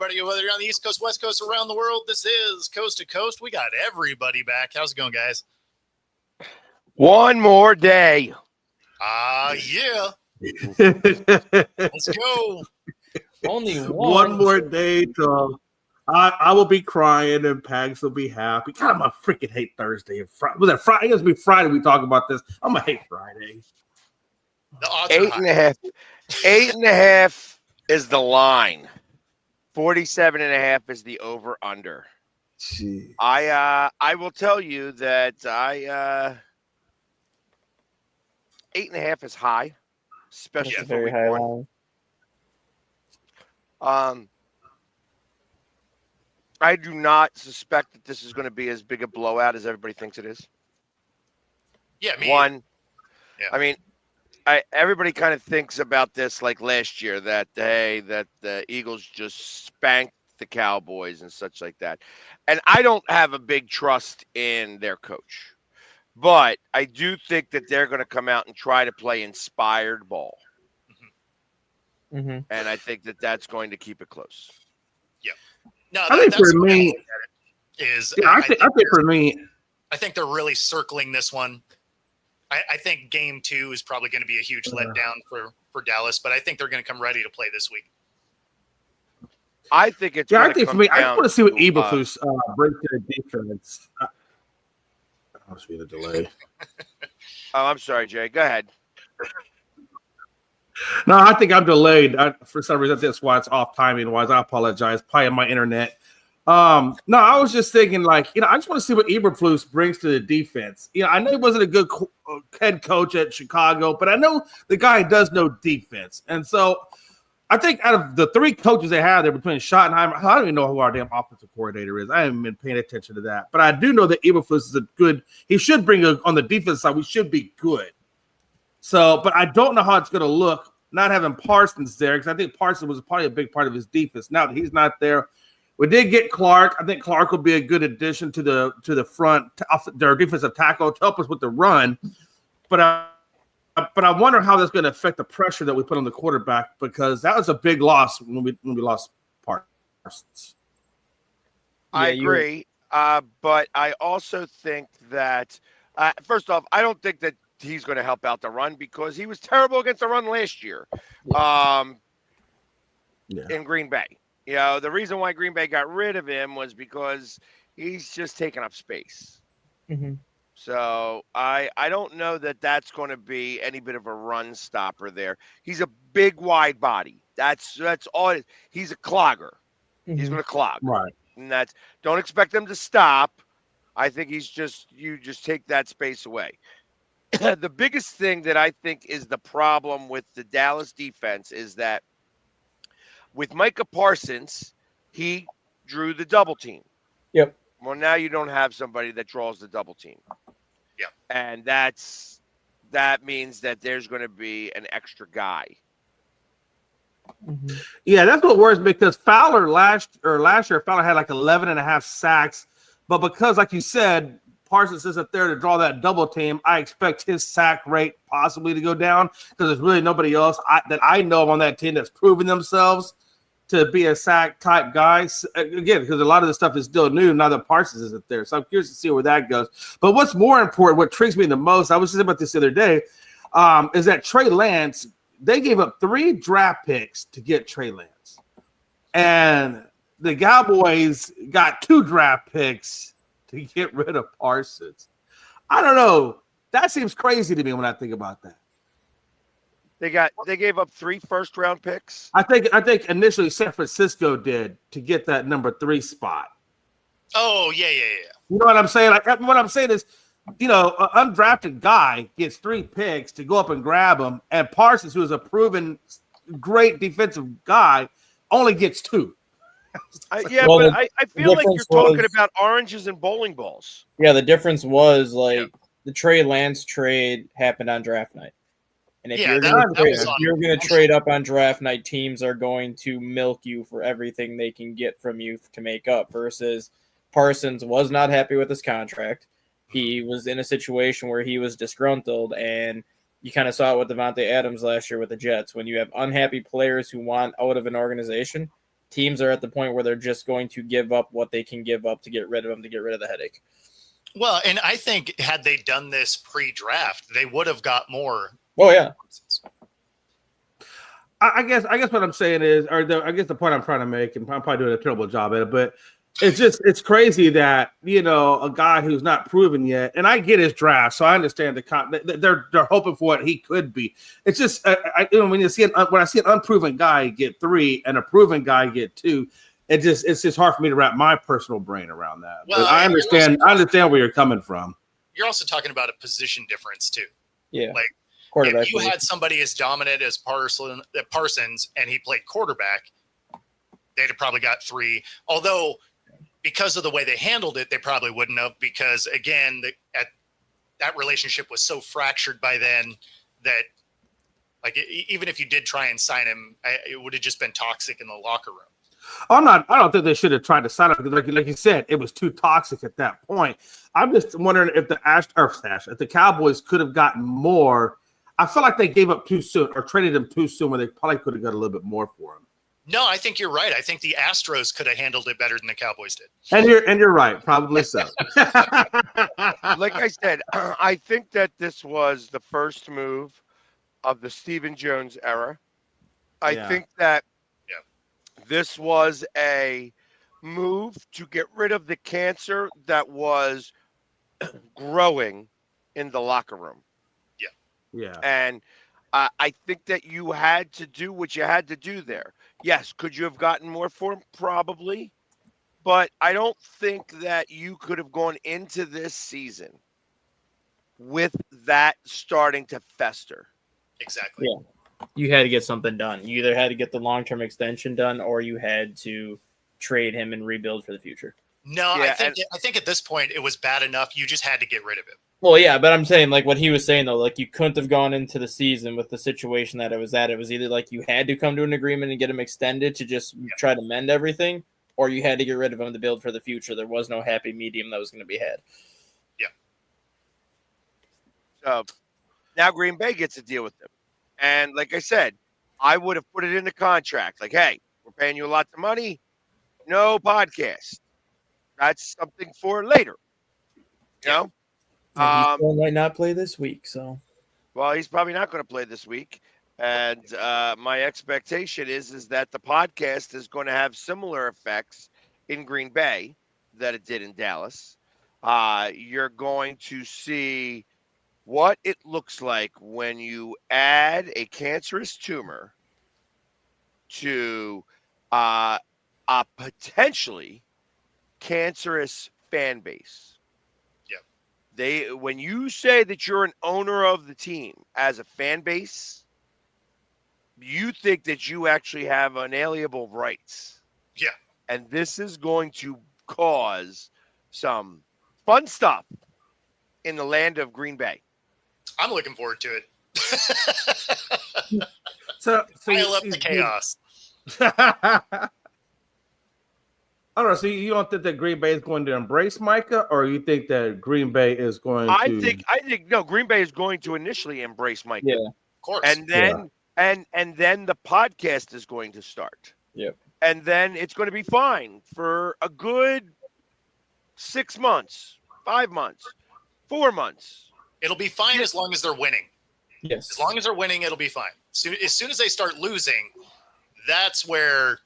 everybody, whether you're on the East Coast, West Coast, around the world. This is Coast to Coast. We got everybody back. How's it going, guys? One more day. Yeah. Let's go. Only one more day till I will be crying and Pags will be happy. God, I'm gonna freaking hate Thursday and Friday. Was that Friday? It's gonna be Friday. We talk about this. I'm gonna hate Friday. The odds Eight and a half. 8.5 is the line. 47.5 is the over under. Jeez. I will tell you that 8.5 is high, especially That's a for very week high one. line. I do not suspect that this is going to be as big a blowout as everybody thinks it is. Yeah, me. One. Yeah. I mean, everybody kind of thinks about this like last year that the Eagles just spanked the Cowboys and such like that. And I don't have a big trust in their coach. But I do think that they're going to come out and try to play inspired ball. Mm-hmm. And I think that that's going to keep it close. Yeah. No, I think for me is I think for me, I think they're really circling this one. I think game 2 is probably going to be a huge letdown for Dallas, but I think they're going to come ready to play this week. I think it's I think for me, I just want to see what Eberflus brings to the defense. I was being a delay. Oh, I'm sorry, Jay. Go ahead. No, I think I'm delayed. For some reason, that's why it's off timing wise. I apologize. Probably my internet. No, I was just thinking, I just want to see what Eberflus brings to the defense. I know he wasn't a good head coach at Chicago, but I know the guy does know defense. And so I think out of the 3 coaches they have there between Schottenheimer, I don't even know who our damn offensive coordinator is. I haven't been paying attention to that. But I do know that Eberflus is he should bring on the defense side, we should be good. So, but I don't know how it's going to look not having Parsons there, because I think Parsons was probably a big part of his defense. Now that he's not there, we did get Clark. I think Clark will be a good addition to the front, their defensive tackle to help us with the run. But I wonder how that's going to affect the pressure that we put on the quarterback, because that was a big loss when we lost Parsons. I agree, but I also think that first off, I don't think that he's going to help out the run because he was terrible against the run last year in Green Bay. The reason why Green Bay got rid of him was because he's just taking up space. Mm-hmm. So I don't know that that's going to be any bit of a run stopper there. He's a big, wide body. That's all. He's a clogger. Mm-hmm. He's going to clog. Right. And don't expect him to stop. I think you just take that space away. The biggest thing that I think is the problem with the Dallas defense is that with Micah Parsons, he drew the double team. Yep. Well, now you don't have somebody that draws the double team. Yeah. And that means that there's going to be an extra guy. Mm-hmm. Yeah, that's what worries me, because Fowler last year, Fowler had 11.5 sacks. But because, like you said, Parsons isn't there to draw that double team, I expect his sack rate possibly to go down, because there's really nobody else that I know of on that team that's proven themselves to be a sack type guy. Again, because a lot of the stuff is still new now that Parsons isn't there. So I'm curious to see where that goes. But what's more important, what intrigues me the most, I was just about this the other day, is that Trey Lance, they gave up 3 draft picks to get Trey Lance. And the Cowboys got 2 draft picks to get rid of Parsons. I don't know. That seems crazy to me when I think about that. They gave up 3 first-round picks. I think initially San Francisco did to get that number 3 spot. Oh, yeah. You know what I'm saying? What I'm saying is, an undrafted guy gets 3 picks to go up and grab him, and Parsons, who is a proven great defensive guy, only gets 2. I feel like you're talking about oranges and bowling balls. Yeah, the difference was the Trey Lance trade happened on draft night. And if you're going to trade up on draft night, teams are going to milk you for everything they can get from you to make up, versus Parsons was not happy with his contract. He was in a situation where he was disgruntled, and you kind of saw it with Devontae Adams last year with the Jets. When you have unhappy players who want out of an organization, teams are at the point where they're just going to give up what they can give up to get rid of him, to get rid of the headache. Well, and I think had they done this pre-draft, they would have got more. Oh yeah. I guess what I'm saying is, I guess the point I'm trying to make, and I'm probably doing a terrible job at it, but it's crazy that, you know, a guy who's not proven yet, and I get his draft, so I understand they're hoping for what he could be. It's just when I see an unproven guy get 3 and a proven guy get 2, it's just hard for me to wrap my personal brain around that. Well, but I understand where you're coming from. You're also talking about a position difference too. Yeah, like quarterback. If you had somebody as dominant as Parsons and he played quarterback, they'd have probably got 3. Although, because of the way they handled it, they probably wouldn't have, because again, that relationship was so fractured by then that, like, even if you did try and sign him, it would have just been toxic in the locker room. I don't think they should have tried to sign him, because like you said, it was too toxic at that point. I'm just wondering if if the Cowboys could have gotten more. I feel like they gave up too soon or traded him too soon, where they probably could have got a little bit more for him. No, I think you're right. I think the Astros could have handled it better than the Cowboys did. And you're right, probably so. Like I said, I think that this was the first move of the Stephen Jones era. I think that this was a move to get rid of the cancer that was growing in the locker room. Yeah. And I think that you had to do what you had to do there. Yes, could you have gotten more for him? Probably. But I don't think that you could have gone into this season with that starting to fester. Exactly. Yeah. You had to get something done. You either had to get the long-term extension done, or you had to trade him and rebuild for the future. No, I think at this point it was bad enough. You just had to get rid of him. Well, yeah, but I'm saying, like, what he was saying, though, like, you couldn't have gone into the season with the situation that it was at. It was either, like, you had to come to an agreement and get him extended to just try to mend everything, or you had to get rid of him to build for the future. There was no happy medium that was going to be had. Yeah. So now Green Bay gets to deal with them. And like I said, I would have put it in the contract. Like, hey, we're paying you lots of money. No podcast. That's something for later. You know? He still might not play this week, so. Well, he's probably not going to play this week. And my expectation is that the podcast is going to have similar effects in Green Bay that it did in Dallas. You're going to see what it looks like when you add a cancerous tumor to a potentially cancerous fan base. When you say that you're an owner of the team as a fan base, you think that you actually have unalienable rights. Yeah. And this is going to cause some fun stuff in the land of Green Bay. I'm looking forward to it. So pile up the chaos. I don't know. So you don't think that Green Bay is going to embrace Micah, or you think that Green Bay is going to? I think no. Green Bay is going to initially embrace Micah. Yeah, of course. And then and then the podcast is going to start. Yep. And then it's going to be fine for a good 6 months, 5 months, 4 months. It'll be fine as long as they're winning. Yes. As long as they're winning, it'll be fine. As soon as they start losing, that's where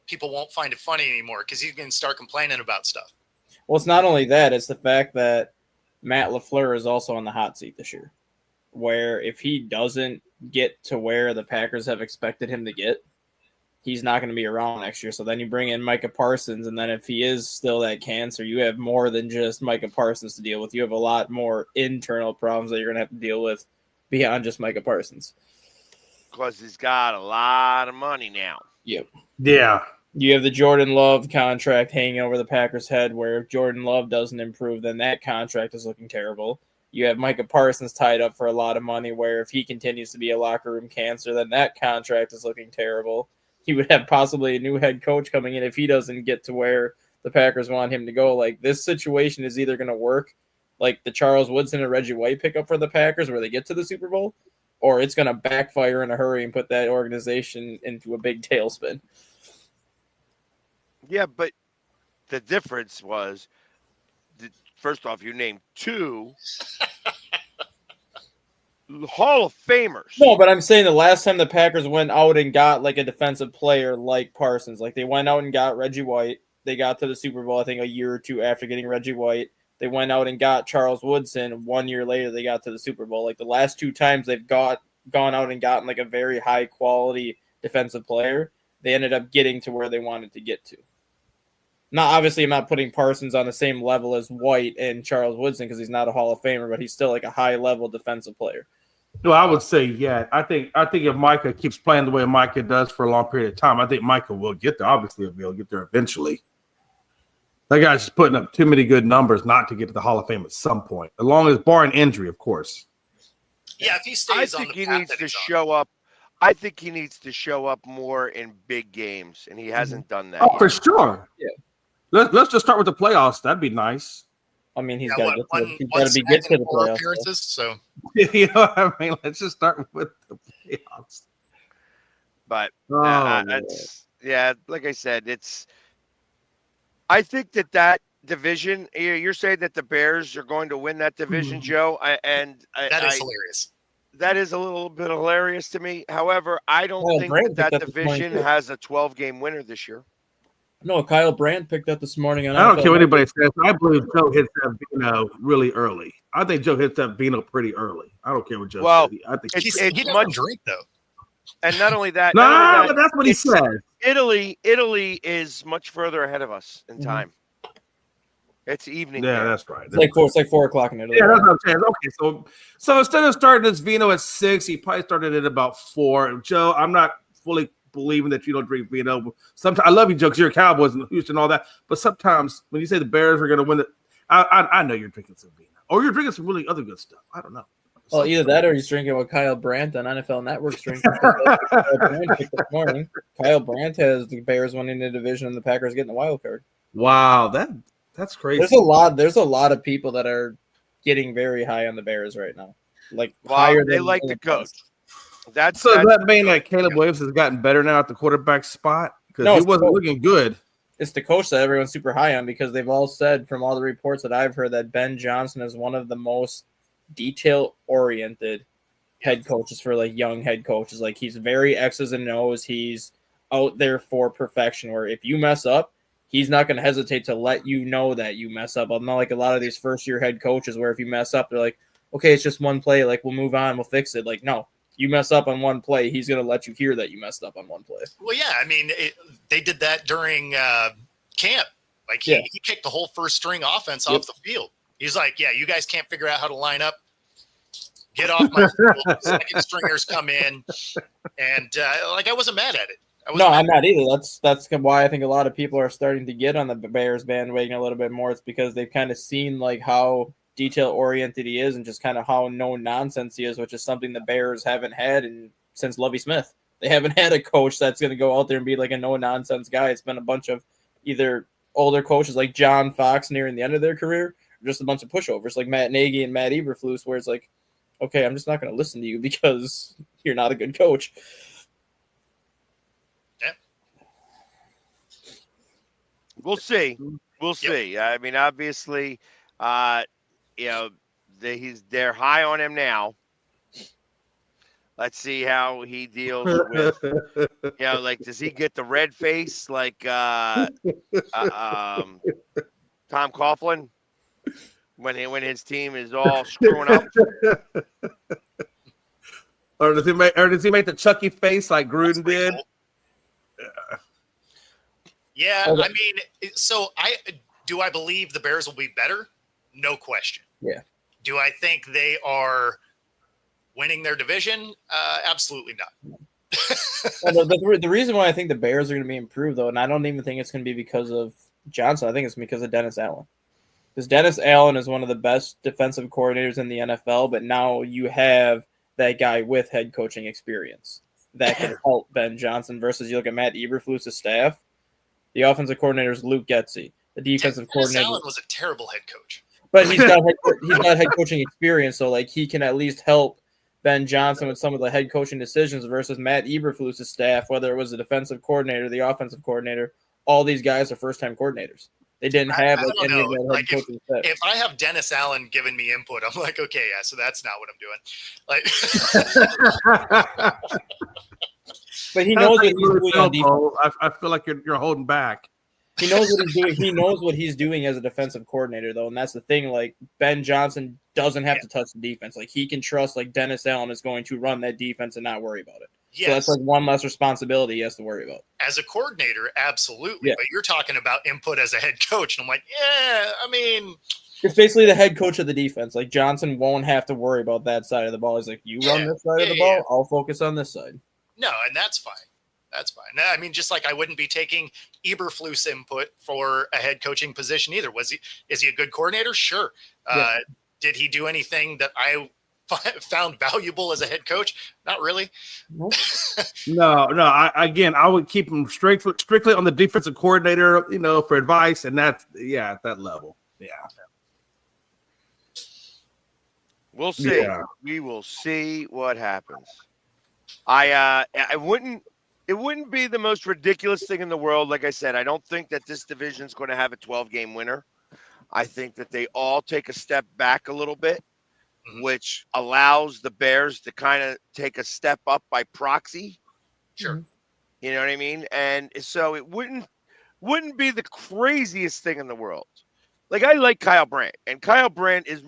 people won't find it funny anymore, because he's going to start complaining about stuff. Well, it's not only that. It's the fact that Matt LaFleur is also on the hot seat this year, where if he doesn't get to where the Packers have expected him to get, he's not going to be around next year. So then you bring in Micah Parsons, and then if he is still that cancer, you have more than just Micah Parsons to deal with. You have a lot more internal problems that you're going to have to deal with beyond just Micah Parsons. Because he's got a lot of money now. Yep. Yeah. You have the Jordan Love contract hanging over the Packers' head, where if Jordan Love doesn't improve, then that contract is looking terrible. You have Micah Parsons tied up for a lot of money, where if he continues to be a locker room cancer, then that contract is looking terrible. You would have possibly a new head coach coming in if he doesn't get to where the Packers want him to go. Like, this situation is either going to work like the Charles Woodson and Reggie White pickup for the Packers, where they get to the Super Bowl, or it's going to backfire in a hurry and put that organization into a big tailspin. Yeah, but the difference was, first off, you named 2 Hall of Famers. No, but I'm saying the last time the Packers went out and got like a defensive player like Parsons, like they went out and got Reggie White. They got to the Super Bowl, I think, a year or two after getting Reggie White. They went out and got Charles Woodson. 1 year later, they got to the Super Bowl. Like the last 2 times they've gone out and gotten like a very high quality defensive player, they ended up getting to where they wanted to get to. Now, obviously, I'm not putting Parsons on the same level as White and Charles Woodson because he's not a Hall of Famer, but he's still like a high level defensive player. No, I would say, yeah. I think if Micah keeps playing the way Micah does for a long period of time, I think Micah will get there. Obviously, he'll get there eventually. That guy's just putting up too many good numbers not to get to the Hall of Fame at some point, as long as barring injury, of course. Yeah, if he I stays on think the he path needs that to he's on. show up. I think he needs to show up more in big games, and he hasn't done that. Oh, yet. for sure. Yeah. Let's just start with the playoffs. That'd be nice. I mean, he's Yeah, got what, to one get to second, the 4 playoffs. appearances. So You know what I mean? Let's just start with the playoffs. But Oh, it's, yeah, like I said, it's. I think that division. You're saying that the Bears are going to win that division, Joe, that is hilarious. that is a little bit hilarious to me. However, I don't Well, think Brand that picked up this morning, division too. has a 12-game winner this year. No, Kyle Brandt picked up this morning on I don't NFL care what Network. anybody says. I believe Joe hits that Vino really early. I think Joe hits that Vino pretty early. I don't care what Joe Well, says. I think it's- He it's doesn't much- drink though. And not only that, no, but that's what he it's- says. Italy is much further ahead of us in time. It's evening. Yeah, there. that's right. It's like 4 o'clock in Italy. Yeah, that's what I'm saying. Okay, so instead of starting this Vino at 6, he probably started at about 4. Joe, I'm not fully believing that you don't drink Vino. Sometimes I love you, Joe, because you're a Cowboys and Houston and all that. But sometimes when you say the Bears are going to win it, I know you're drinking some Vino, or you're drinking some really other good stuff. I don't know. Well, either that or he's drinking what Kyle Brandt on NFL Network's drinking. Kyle Brandt picked this morning. Kyle Brandt has the Bears winning the division and the Packers getting the wild card. Wow, that's crazy. There's a lot of people that are getting very high on the Bears right now. Like Well, higher they than like the coach. That's So does that mean that Caleb Williams has gotten better now at the quarterback spot? Because No, he it's wasn't coach. looking good. It's the coach that everyone's super high on because they've all said from all the reports that I've heard that Ben Johnson is one of the most detail-oriented head coaches for like young head coaches. Like he's very X's and O's. He's out there for perfection. Where if you mess up, he's not going to hesitate to let you know that you mess up. I'm not like a lot of these first-year head coaches where if you mess up, they're like, okay, it's just one play. Like we'll move on, we'll fix it. Like no. You mess up on one play, he's going to let you hear that you messed up on one play. Well, yeah, I mean, they did that during camp. Like he kicked the whole first string offense off the field. He's like, yeah, you guys can't figure out how to line up. Get off my field. Second stringers come in, and like I wasn't mad at it. I'm not either. That's why I think a lot of people are starting to get on the Bears bandwagon a little bit more. It's because they've kind of seen like how detail oriented he is and just kind of how no nonsense he is, which is something the Bears haven't had since Lovie Smith. They haven't had a coach that's going to go out there and be like a no nonsense guy. It's been a bunch of either older coaches like John Fox nearing the end of their career, or just a bunch of pushovers like Matt Nagy and Matt Eberflus, where it's like, okay, I'm just not going to listen to you because you're not a good coach. We'll see. We'll see. I mean, obviously, they're high on him now. Let's see how he deals with, like, does he get the red face like Tom Coughlin when his team is all screwing up? Or does he make the Chucky face like Gruden did? Cool. Yeah, I mean, so I believe the Bears will be better? No question. Yeah. Do I think they are winning their division? Absolutely not. Well, the reason why I think the Bears are going to be improved, though, and I don't even think it's going to be because of Johnson. I think it's because of Dennis Allen. Because Dennis Allen is one of the best defensive coordinators in the NFL, but now you have that guy with head coaching experience that can help Ben Johnson versus you look at Matt Eberflus's staff. The offensive coordinator is Luke Getsy. The defensive coordinator Allen was a terrible head coach. But he's got head coaching experience, so like he can at least help Ben Johnson with some of the head coaching decisions versus Matt Eberflus's staff, whether it was the defensive coordinator, the offensive coordinator, all these guys are first-time coordinators. They didn't have like don't any of know. their head Like, coaching staff. If I have Dennis Allen giving me input, I'm like, okay, yeah, so that's not what I'm doing. Like, But he knows what he's doing on defense. I feel like you're holding back. He knows what he's doing. He knows what he's doing as a defensive coordinator, though, and that's the thing. Like Ben Johnson doesn't have to touch the defense. Like he can trust like Dennis Allen is going to run that defense and not worry about it. yes, So that's like one less responsibility he has to worry about. as a coordinator, absolutely. Yeah. But you're talking about input as a head coach, and I'm like, yeah, I mean, It's basically the head coach of the defense. Like Johnson won't have to worry about that side of the ball. He's like, you run Yeah, this side of the yeah, ball, I'll focus on this side. no, and that's fine. That's fine. No, I mean, just like I wouldn't be taking Eberflus input for a head coaching position either. Is he a good coordinator? Sure. Yeah. Did he do anything that I found valuable as a head coach? Not really. Nope. No. I would keep him strictly on the defensive coordinator, for advice, and that's at that level. Yeah. We'll see. Yeah. We will see what happens. It wouldn't be the most ridiculous thing in the world. Like I said, I don't think that this division is going to have a 12-game winner. I think that they all take a step back a little bit, which allows the Bears to kind of take a step up by proxy. Sure. You know what I mean? And so it wouldn't be the craziest thing in the world. Like I like Kyle Brandt, and Kyle Brandt is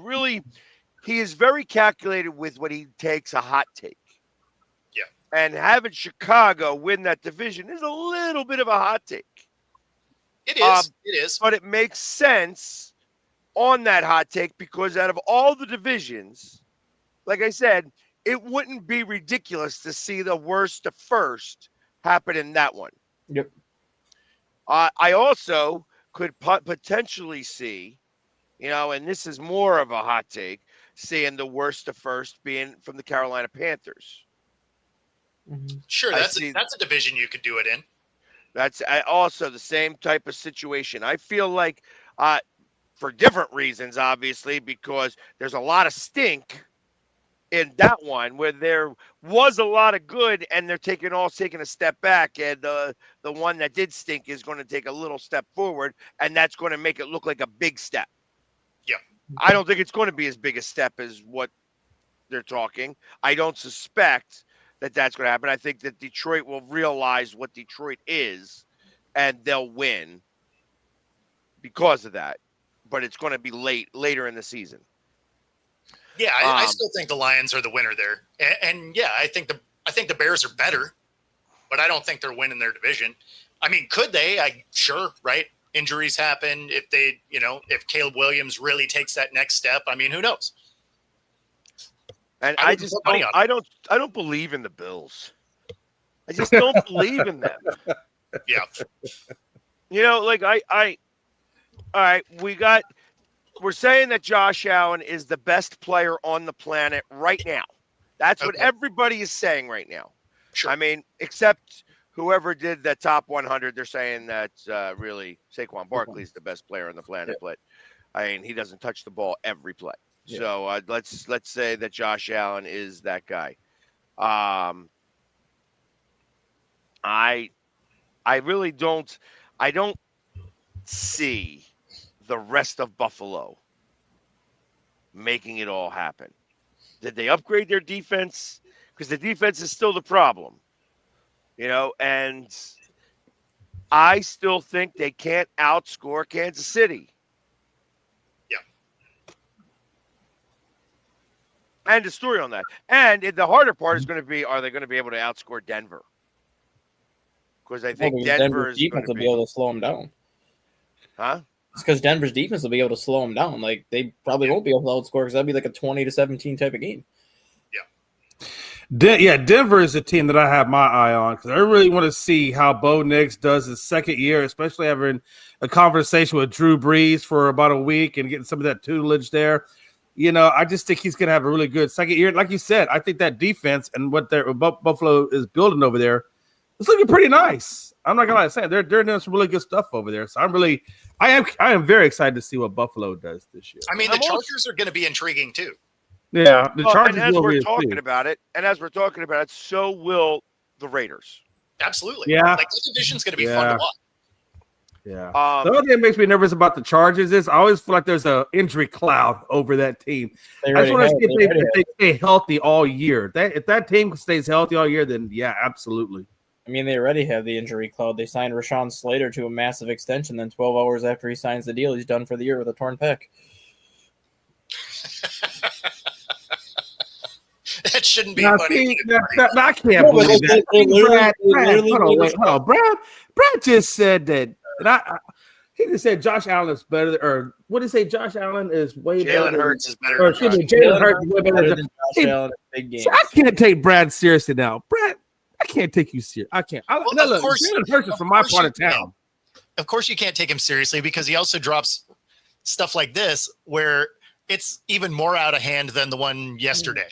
he is very calculated with what he takes a hot take. And having Chicago win that division is a little bit of a hot take. It is. It is. But it makes sense on that hot take because out of all the divisions, like I said, it wouldn't be ridiculous to see the worst to first happen in that one. Yep. I also could potentially see, and this is more of a hot take, seeing the worst to first being from the Carolina Panthers. Sure, that's a division you could do it in. That's also the same type of situation. I feel like, for different reasons, obviously, because there's a lot of stink in that one where there was a lot of good, and they're taking a step back, and the one that did stink is going to take a little step forward, and that's going to make it look like a big step. Yeah, I don't think it's going to be as big a step as what they're talking. I don't suspect that's going to happen. I think that Detroit will realize what Detroit is, and they'll win because of that. But it's going to be later in the season. Yeah, I still think the Lions are the winner there, and yeah, I think the Bears are better, but I don't think they're winning their division. I mean, could they? Sure, right? Injuries happen. If they, if Caleb Williams really takes that next step, I mean, who knows? And I don't believe in the Bills. I just don't believe in them. Yeah. All right, we're saying that Josh Allen is the best player on the planet right now. That's what everybody is saying right now. Sure. I mean, except whoever did the top 100, they're saying that really Saquon Barkley is the best player on the planet, but I mean, he doesn't touch the ball every play. Yeah. So let's say that Josh Allen is that guy. I really don't. I don't see the rest of Buffalo making it all happen. Did they upgrade their defense? Because the defense is still the problem, and I still think they can't outscore Kansas City. Yeah. And the story on that. And the harder part is going to be, are they going to be able to outscore Denver? Because I think Denver's defense will be able to slow them down. Huh? It's because Denver's defense will be able to slow them down. Like they probably won't be able to outscore because that'd be like a 20-17 type of game. Denver is a team that I have my eye on because I really want to see how Bo Nix does his second year, especially having a conversation with Drew Brees for about a week and getting some of that tutelage there. I just think he's going to have a really good second year. Like you said, I think that defense and what Buffalo is building over there, it's looking pretty nice. I'm not gonna lie, they're doing some really good stuff over there. So I am very excited to see what Buffalo does this year. I mean, the Chargers are going to be intriguing too. Yeah, the Chargers. And as we're talking about it, so will the Raiders. Absolutely. Yeah, like the division's going to be fun to watch. Yeah. The other thing that makes me nervous about the Chargers is I always feel like there's an injury cloud over that team. I just want to see if they stay healthy all year. If that team stays healthy all year, then yeah, absolutely. I mean, they already have the injury cloud. They signed Rashawn Slater to a massive extension. Then 12 hours after he signs the deal, he's done for the year with a torn pec. That shouldn't be funny. I can't believe that. Brad just said that. And he just said Josh Allen is better. Or what did he say? Josh Allen is way better. Jalen Hurts is better. Or excuse me, Jalen Hurts is way better than Josh Allen in big games. So I can't take Brad seriously now. Brad, I can't take you serious. I can't. Look, Jalen Hurts is from my part of town. Of course, you can't take him seriously because he also drops stuff like this where it's even more out of hand than the one yesterday.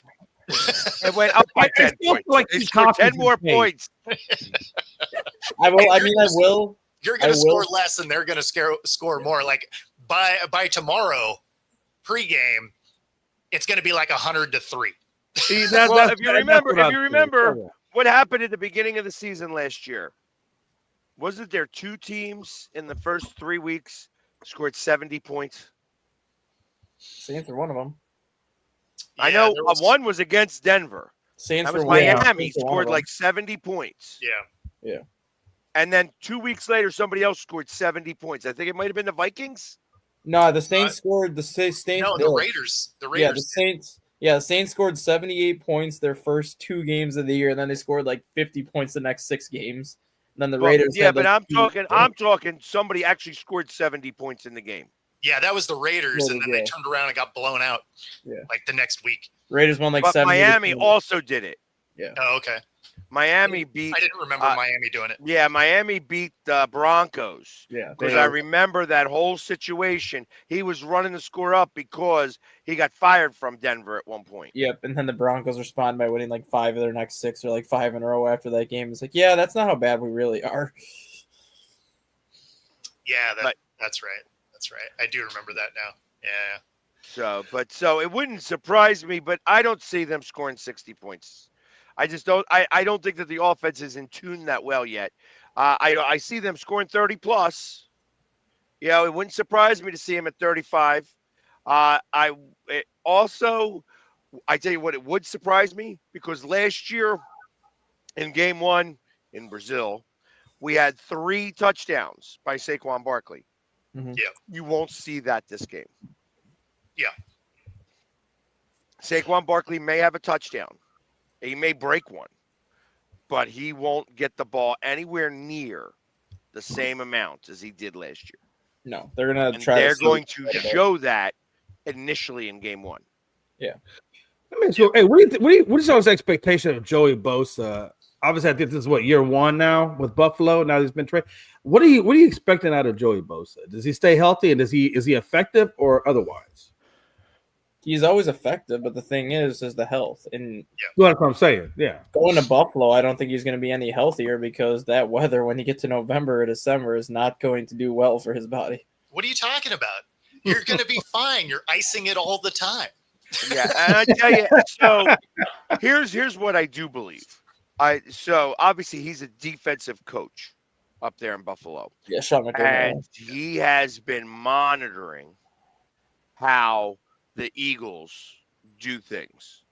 It went up by 10 points. Like he scored 10 more points. I will. You're going to score less, and they're going to score more. Like by tomorrow, pregame, it's going to be like 100-3. If you remember, what happened at the beginning of the season last year? Wasn't there 2 teams in the first 3 weeks scored 70 points? Saints are one of them. I know one was against Denver. Saints that was Miami scored like 70 points. Yeah. And then 2 weeks later, somebody else scored 70 points. I think it might have been the Vikings. No, the Saints scored. The Saints. No, the Raiders. The Raiders. Yeah, the Saints. Yeah, the Saints scored 78 points their first 2 games of the year, and then they scored like 50 points the next 6 games. And then the Raiders. Yeah, but I'm talking. Somebody actually scored 70 points in the game. Yeah, that was the Raiders, and then they turned around and got blown out. Yeah, like the next week. Raiders won like 7. Miami also did it. Yeah. Oh, okay. Miami beat. I didn't remember Miami doing it. Yeah, Miami beat the Broncos. Yeah, because I remember that whole situation. He was running the score up because he got fired from Denver at one point. Yep, and then the Broncos respond by winning like 5 of their next 6 or like 5 in a row after that game. It's like, yeah, that's not how bad we really are. Yeah, that's right. That's right. I do remember that now. Yeah. So it wouldn't surprise me, but I don't see them scoring 60 points. I just don't. I don't think that the offense is in tune that well yet. I see them scoring 30 plus. You know, it wouldn't surprise me to see him at 35. I tell you what, it would surprise me because last year in game 1 in Brazil, we had 3 touchdowns by Saquon Barkley. Mm-hmm. Yeah. You won't see that this game. Yeah. Saquon Barkley may have a touchdown. He may break one, but he won't get the ball anywhere near the same amount as he did last year. No, they're going to try. They're going to show that initially in game 1. Yeah. I mean, so hey, what is y'all's expectation of Joey Bosa? Obviously, I think this is year 1 now with Buffalo. Now he's been traded. What are you expecting out of Joey Bosa? Does he stay healthy and is he effective or otherwise? He's always effective, but the thing is the health. And that's what I'm saying. Yeah, going to Buffalo, I don't think he's going to be any healthier because that weather, when you get to November or December, is not going to do well for his body. What are you talking about? You're going to be fine. You're icing it all the time. Yeah, and I tell you, so here's what I do believe. So obviously he's a defensive coach up there in Buffalo. Yeah, Sean McDermott. And he has been monitoring how the Eagles do things.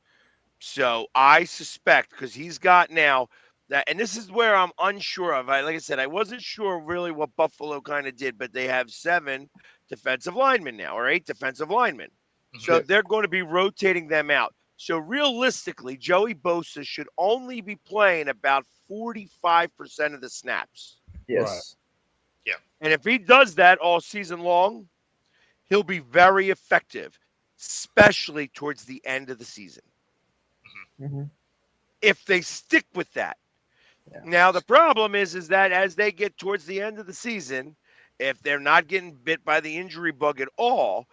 So I suspect, because he's got now that, and this is where I'm unsure of. Like I said, I wasn't sure really what Buffalo kind of did, but they have 7 defensive linemen now, or 8 defensive linemen. So they're going to be rotating them out. So realistically, Joey Bosa should only be playing about 45% of the snaps. Yes. Right. Yeah. And if he does that all season long, he'll be very effective, especially towards the end of the season. Mm-hmm. If they stick with that. Yeah. Now, the problem is that as they get towards the end of the season, if they're not getting bit by the injury bug at all,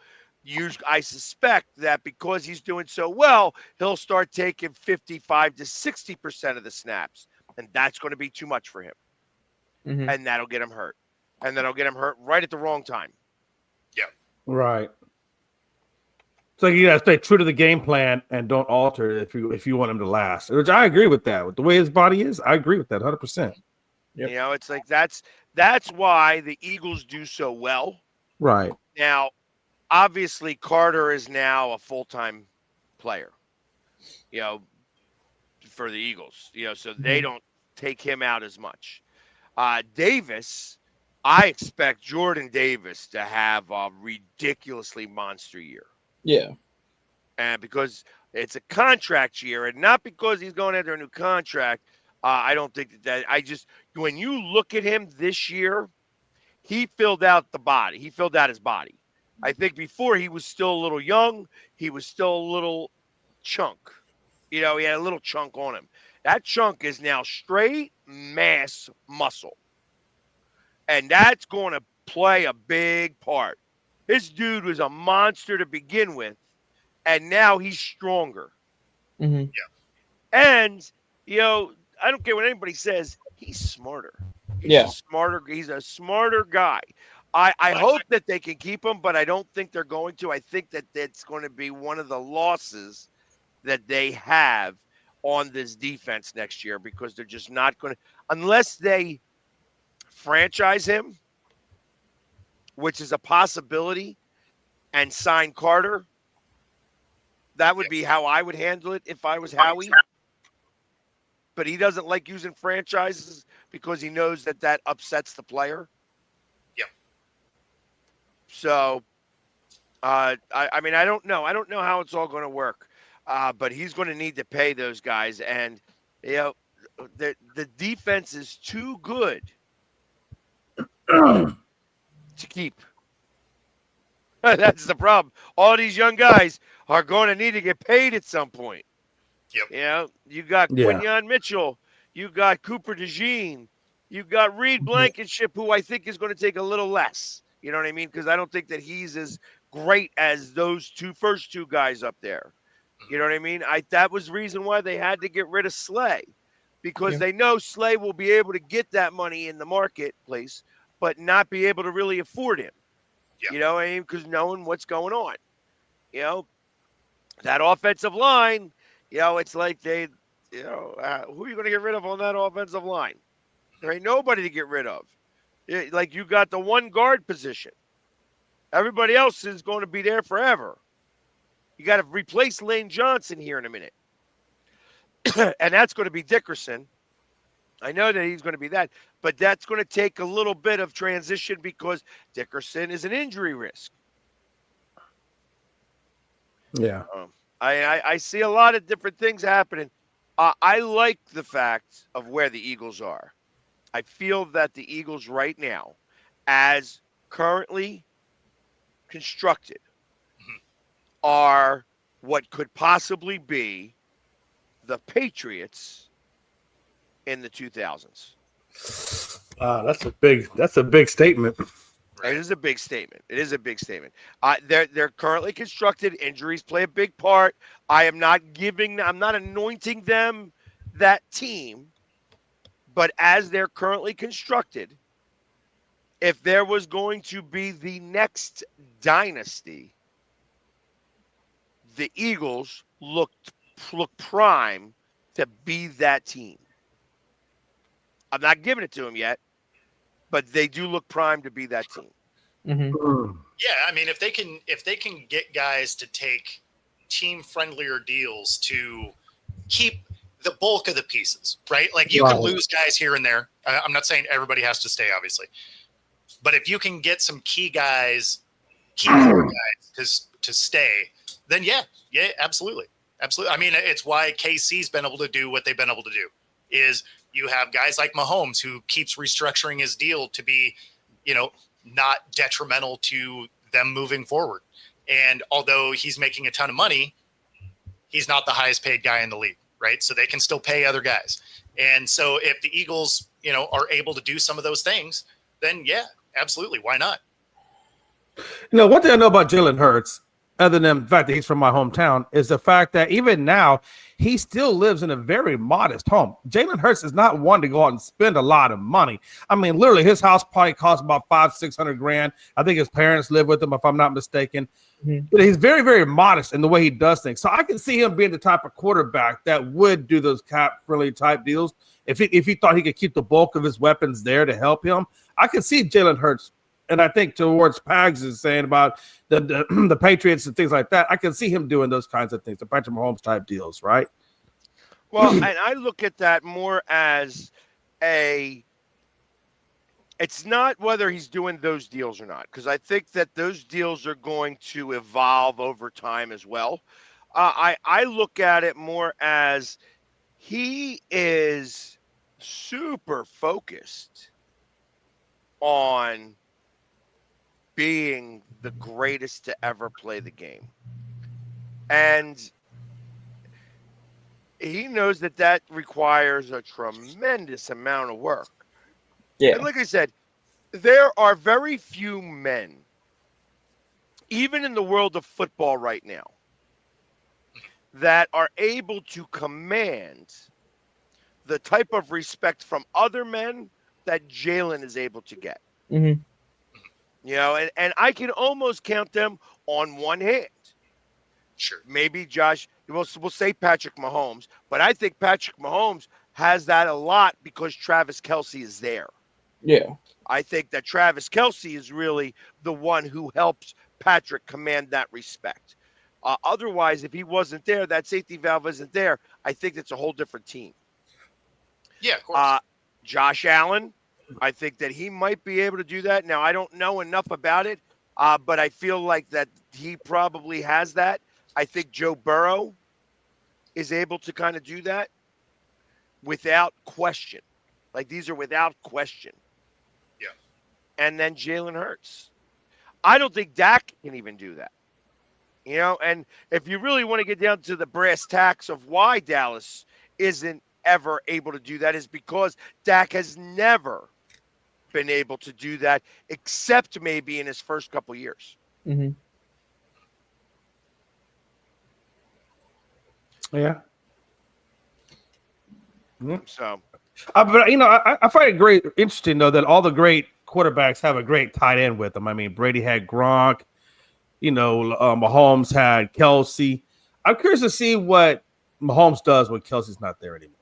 I suspect that because he's doing so well, he'll start taking 55 to 60% of the snaps. And that's going to be too much for him. Mm-hmm. And that'll get him hurt. And that'll get him hurt right at the wrong time. Yeah. Right. So you got to stay true to the game plan and don't alter it if you want him to last. Which I agree with that. With the way his body is, I agree with that 100%. Yep. You know, it's like that's why the Eagles do so well. Right. Now, obviously, Carter is now a full-time player, you know, for the Eagles, you know, so they don't take him out as much. Davis, I expect Jordan Davis to have a ridiculously monster year. Yeah. And because it's a contract year, and not because he's going under a new contract, I don't think that I just, when you look at him this year, he filled out the body. He filled out his body. I think before he was still a little young. He was still a little chunk. You know, he had a little chunk on him. That chunk is now straight mass muscle. And that's going to play a big part. This dude was a monster to begin with, and now he's stronger. Mm-hmm. And, you know, I don't care what anybody says, he's smarter. He's a smarter guy. I hope that they can keep him, but I don't think they're going to. I think that that's going to be one of the losses that they have on this defense next year, because they're just not going to, unless they franchise him, which is a possibility, and sign Carter. That would be how I would handle it if I was Howie. But he doesn't like using franchises because he knows that that upsets the player. Yeah. So, I mean, I don't know. I don't know how it's all going to work. But he's going to need to pay those guys. And, you know, the defense is too good to keep. That's the problem. All these young guys are going to need to get paid at some point. Yep. You know, you got Quinyon Mitchell, you got Cooper DeJean, you got Reed Blankenship, who I think is going to take a little less. You know what I mean? Because I don't think that he's as great as those first two guys up there. You know what I mean? That was the reason why they had to get rid of Slay, because they know Slay will be able to get that money in the marketplace, but not be able to really afford him. Yeah. You know what I mean? Because knowing what's going on. You know, that offensive line, you know, it's like who are you going to get rid of on that offensive line? There ain't nobody to get rid of. Like, you got the one guard position. Everybody else is going to be there forever. You got to replace Lane Johnson here in a minute. And that's going to be Dickerson. I know that he's going to be that, but that's going to take a little bit of transition because Dickerson is an injury risk. Yeah. I see a lot of different things happening. I like the fact of where the Eagles are. I feel that the Eagles right now, as currently constructed, are what could possibly be the Patriots in the 2000s. That's a big statement. It is a big statement. It is a big statement. They're currently constructed. Injuries play a big part. I'm not anointing them that team, but as they're currently constructed, if there was going to be the next dynasty, the Eagles look prime to be that team. I'm not giving it to them yet, but they do look primed to be that team. Mm-hmm. Yeah, I mean, if they can get guys to take team friendlier deals to keep the bulk of the pieces, right? Like, you can lose guys here and there. I'm not saying everybody has to stay, obviously, but if you can get some key guys, key core guys to stay, then yeah, absolutely. I mean, it's why KC's been able to do what they've been able to do. Is you have guys like Mahomes, who keeps restructuring his deal to be, you know, not detrimental to them moving forward. And although he's making a ton of money, he's not the highest paid guy in the league, right? So they can still pay other guys. And so if the Eagles, you know, are able to do some of those things, then yeah, absolutely. Why not? You know, one thing I know about Jalen Hurts, other than the fact that he's from my hometown, is the fact that even now he still lives in a very modest home. Jalen Hurts is not one to go out and spend a lot of money. I mean, literally, his house probably costs about $500-600 grand. I think his parents live with him, if I'm not mistaken. Mm-hmm. But he's very, very modest in the way he does things. So I can see him being the type of quarterback that would do those cap-friendly type deals. If he thought he could keep the bulk of his weapons there to help him, I can see Jalen Hurts. And I think towards Pags is saying about the Patriots and things like that, I can see him doing those kinds of things, the Patrick Mahomes type deals, right? Well, and I look at that more as it's not whether he's doing those deals or not, because I think that those deals are going to evolve over time as well. I look at it more as he is super focused on being the greatest to ever play the game. And he knows that requires a tremendous amount of work. Yeah. And like I said, there are very few men, even in the world of football right now, that are able to command the type of respect from other men that Jalen is able to get. Mm-hmm. You know, and I can almost count them on one hand. Sure. Maybe Josh, we'll say Patrick Mahomes, but I think Patrick Mahomes has that a lot because Travis Kelce is there. Yeah. I think that Travis Kelce is really the one who helps Patrick command that respect. Otherwise, if he wasn't there, that safety valve isn't there, I think it's a whole different team. Yeah, of course. Josh Allen, I think that he might be able to do that. Now, I don't know enough about it, but I feel like that he probably has that. I think Joe Burrow is able to kind of do that without question. Like, these are without question. Yeah. And then Jalen Hurts. I don't think Dak can even do that. You know, and if you really want to get down to the brass tacks of why Dallas isn't ever able to do that, is because Dak has never been able to do that, except maybe in his first couple years. Mm-hmm. Yeah. So, but I find it great, interesting though, that all the great quarterbacks have a great tight end with them. I mean, Brady had Gronk, Mahomes had Kelce. I'm curious to see what Mahomes does when Kelce's not there anymore.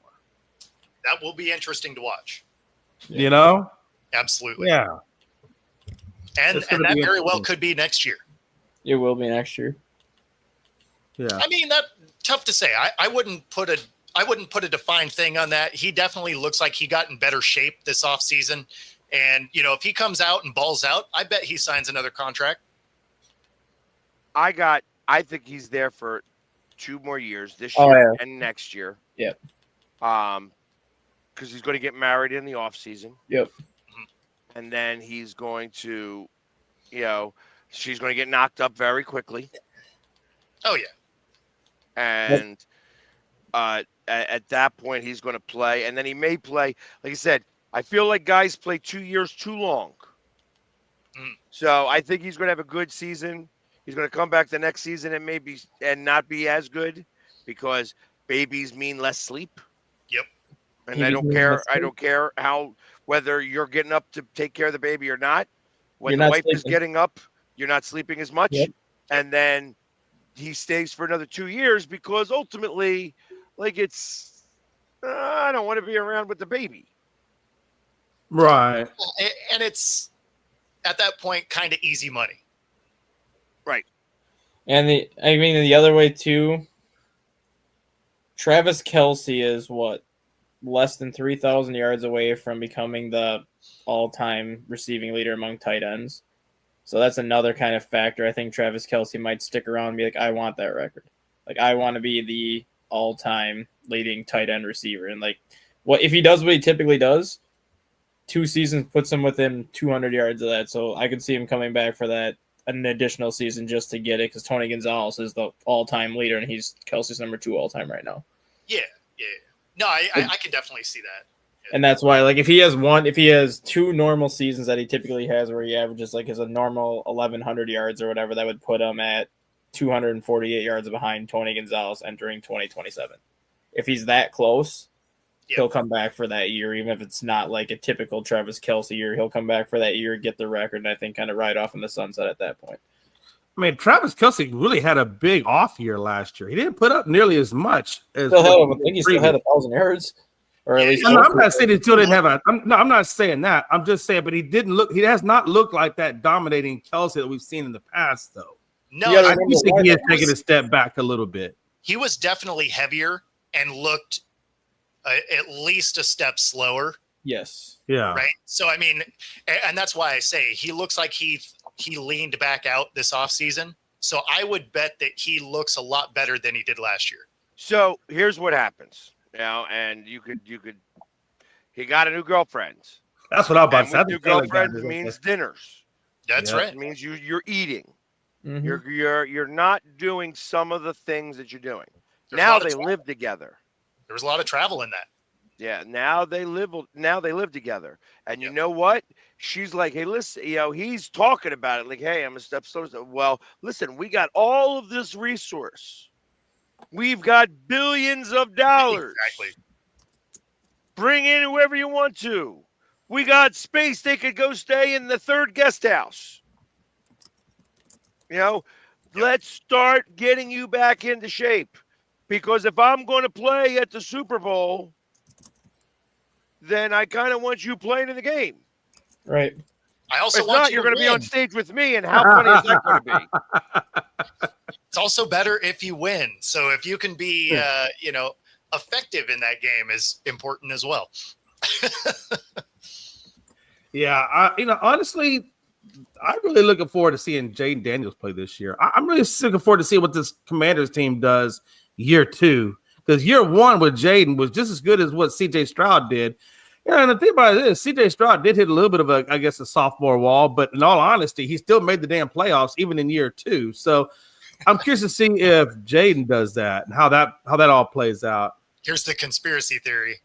That will be interesting to watch. Yeah. You know? Absolutely. Yeah. And that very well could be next year. It will be next year. Yeah. I mean, that tough to say. I wouldn't put a defined thing on that. He definitely looks like he got in better shape this offseason. And, if he comes out and balls out, I bet he signs another contract. I think he's there for 2 more years, this year and next year. Yep. Because he's going to get married in the offseason. Yep. And then he's going to, she's going to get knocked up very quickly. Oh, yeah. And at that point, he's going to play. And then he may play. Like I said, I feel like guys play 2 years too long. So I think he's going to have a good season. He's going to come back the next season and not be as good because babies mean less sleep. Yep. And I don't care whether you're getting up to take care of the baby or not. When the wife is getting up, you're not sleeping as much. Yep. And then he stays for another 2 years because ultimately, I don't want to be around with the baby. Right. And it's at that point kind of easy money. Right. And the other way too, Travis Kelce is less than 3,000 yards away from becoming the all-time receiving leader among tight ends. So that's another kind of factor. I think Travis Kelce might stick around and be like, I want that record. Like, I want to be the all-time leading tight end receiver. And what if he does what he typically does, 2 seasons puts him within 200 yards of that. So I could see him coming back for that an additional season just to get it, because Tony Gonzalez is the all-time leader and he's Kelce's number 2 all-time right now. Yeah. No, I can definitely see that. And that's why, if he has 2 normal seasons that he typically has where he averages his a normal 1,100 yards or whatever, that would put him at 248 yards behind Tony Gonzalez entering 2027. If he's that close, he'll come back for that year, even if it's not like a typical Travis Kelce year. He'll come back for that year, get the record, and I think kind of ride off in the sunset at that point. I mean, Travis Kelce really had a big off year last year. He didn't put up nearly as much as. I think he still had 1,000 yards, or at least. I'm not saying he still didn't have a. I'm not saying that. I'm just saying, but he didn't look. He has not looked like that dominating Kelce that we've seen in the past, though. No, Yeah, I do think he has taken a step back a little bit. he was definitely heavier and looked at least a step slower. Yes. Yeah. Right. So, I mean, and that's why I say he looks like he leaned back out this offseason. So I would bet that he looks a lot better than he did last year. So here's what happens, and you could. He got a new girlfriend. That's what I'm about to say. New girlfriend means dinners. That's Yeah. right. It means you're eating. Mm-hmm. You're not doing some of the things that you're doing. There's a Now lot of they travel. live together. There was a lot of travel in that. Yeah, now they live together. And you know what? She's like, hey, listen, he's talking about it like, hey, I'm a step slower. Well, listen, we got all of this resource. We've got billions of dollars. Exactly. Bring in whoever you want to. We got space. They could go stay in the third guest house. Let's start getting you back into shape. Because if I'm going to play at the Super Bowl, then I kind of want you playing in the game. Right. I also If want not, you you're to going to be win. on stage with me, and how funny is that going to be? It's also better if you win. So if you can be, effective in that game is important as well. Yeah, honestly, I'm really looking forward to seeing Jaden Daniels play this year. I'm really looking forward to see what this Commanders team does year 2, because year 1 with Jaden was just as good as what C.J. Stroud did. Yeah, and the thing about it is, C.J. Stroud did hit a little bit of a sophomore wall, but in all honesty, he still made the damn playoffs even in year 2. So I'm curious to see if Jaden does that and how that all plays out. Here's the conspiracy theory.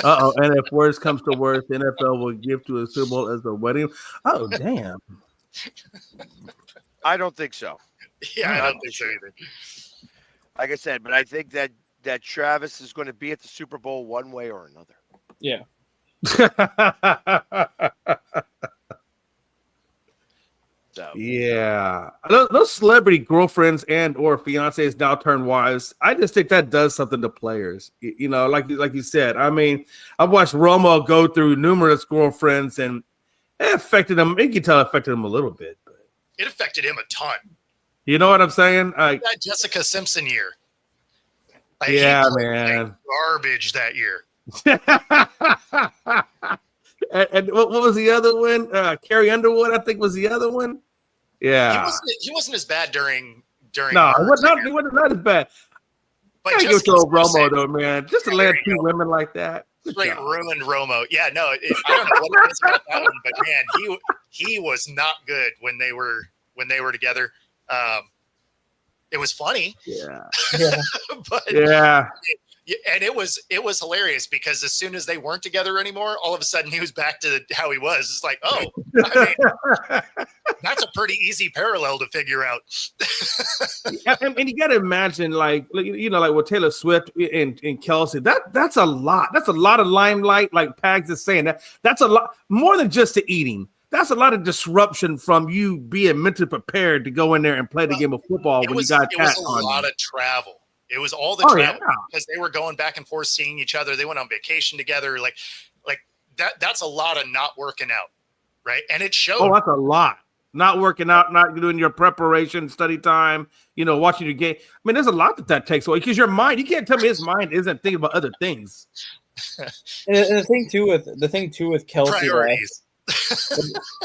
And if worse comes to worse, the NFL will give to a Super Bowl as a wedding. Oh, damn. I don't think so. Yeah, I don't think so either. Like I said, but I think that Travis is going to be at the Super Bowl one way or another. Yeah. So. Yeah, those celebrity girlfriends and or fiancés now turn wives. I just think that does something to players. Like you said. I mean, I've watched Romo go through numerous girlfriends, and it affected him. You can tell it affected him a little bit, but It affected him a ton. you know what I'm saying? That Jessica Simpson year. Like, Yeah, he played man. like garbage that year. and what was the other one? Carrie Underwood, I think, was the other one. Yeah. He wasn't as bad during. No, it wasn't not as bad. But I give Jessica to Romo Simpson though, man. Just to land 2 women like that. Good straight job. ruined Romo. Yeah, no, I don't know what it is about that one, but man, he was not good when they were together. It was funny, Yeah. Yeah. but Yeah. and it was hilarious because as soon as they weren't together anymore, all of a sudden he was back to how he was. It's like, oh, I mean, that's a pretty easy parallel to figure out. And you got to imagine, like with Taylor Swift and Kelsey, that's a lot. That's a lot of limelight. Like Pags is saying, that's a lot more than just the eating. That's a lot of disruption from you being mentally prepared to go in there and play the game of football when you got it was that a on lot you. of travel. It was all the travel because they were going back and forth, seeing each other. They went on vacation together. Like that. That's a lot of not working out, right? And it showed. Oh, that's a lot. Not working out, not doing your preparation, study time, watching your game. I mean, there's a lot that takes away because your mind, you can't tell me his mind isn't thinking about other things. And the thing too with Kelsey, priorities.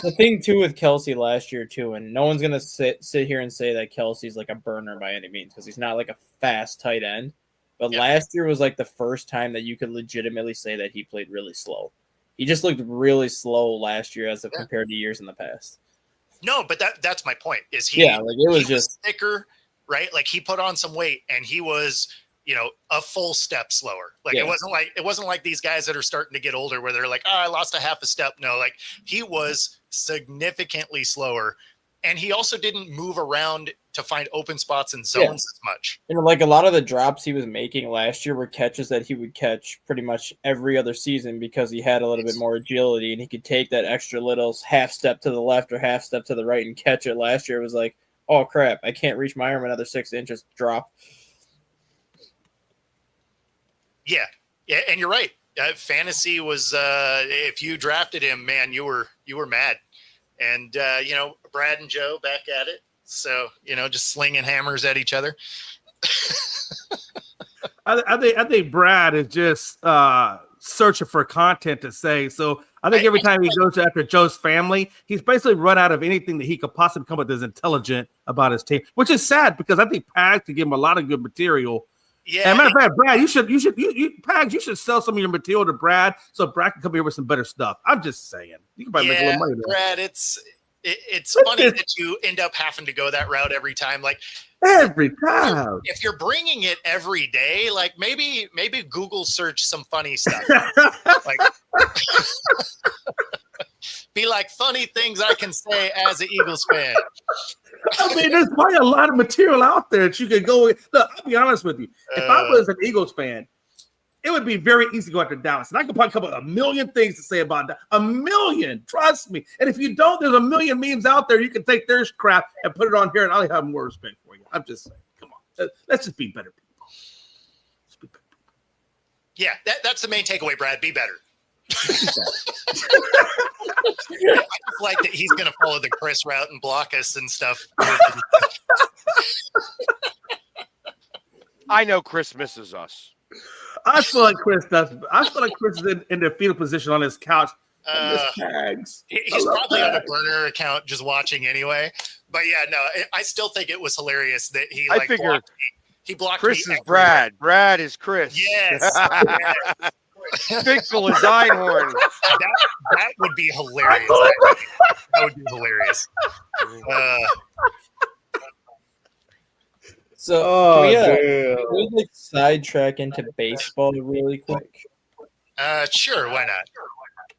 the thing too with Kelsey last year too, and no one's gonna sit here and say that Kelsey's like a burner by any means because he's not like a fast tight end. But last year was like the first time that you could legitimately say that he played really slow. He just looked really slow last year as compared to years in the past. No, but that's my point. Is it was thicker, right? Like he put on some weight and he was, a full step slower. Like it wasn't like these guys that are starting to get older where they're like, oh, I lost a half a step. No, like he was significantly slower, and he also didn't move around to find open spots and zones as much. And like a lot of the drops he was making last year were catches that he would catch pretty much every other season because he had a little bit more agility and he could take that extra little half step to the left or half step to the right and catch it. Last year it was like, oh crap, I can't reach my arm another 6 inches, drop. Yeah, and you're right. Fantasy was if you drafted him, man, you were mad. And Brad and Joe back at it. So, just slinging hammers at each other. I think Brad is just searching for content to say. So I think every time he goes after Joe's family, he's basically run out of anything that he could possibly come up with that's intelligent about his team, which is sad because I think Pags could give him a lot of good material. Yeah. And matter of fact, Brad, Pags, you should sell some of your material to Brad so Brad can come here with some better stuff. I'm just saying. You can probably make a little money there. Brad, it's funny that you end up having to go that route every time. Like every time. If you're bringing it every day, like maybe Google search some funny stuff. Like be like funny things I can say as an Eagles fan. I mean, there's probably a lot of material out there that you could go with. Look, I'll be honest with you. If I was an Eagles fan, it would be very easy to go after Dallas. And I could probably come up with a million things to say about that. A million, trust me. And if you don't, there's a million memes out there. You can take their crap and put it on here, and I'll have more respect for you. I'm just saying, come on. Let's just be better people. Let's be better people. Yeah, that's the main takeaway, Brad. Be better. I just like that he's going to follow the Chris route and block us and stuff. I know Chris misses us. I feel like Chris does. I feel like Chris is in the fetal position on his couch. He's probably on a burner account just watching anyway. But yeah, no, I still think it was hilarious that he blocked me. He blocked Chris me is Brad. Brad is Chris. Yes. Finkle is Einhorn. That would be hilarious. That would be hilarious. So can we sidetrack into baseball really quick? Sure, why not?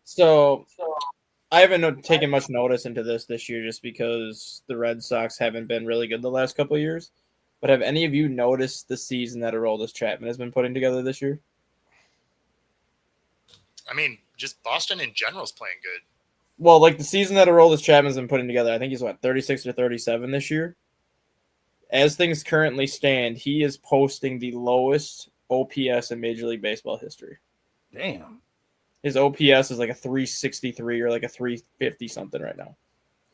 So I haven't taken much notice into this year just because the Red Sox haven't been really good the last couple of years. But have any of you noticed the season that Aroldis Chapman has been putting together this year? I mean, just Boston in general is playing good. Well, like the season that Aroldis Chapman's been putting together, I think he's 36 or 37 this year. As things currently stand, he is posting the lowest OPS in Major League Baseball history. Damn. His OPS is like a 363 or like a 350 something right now.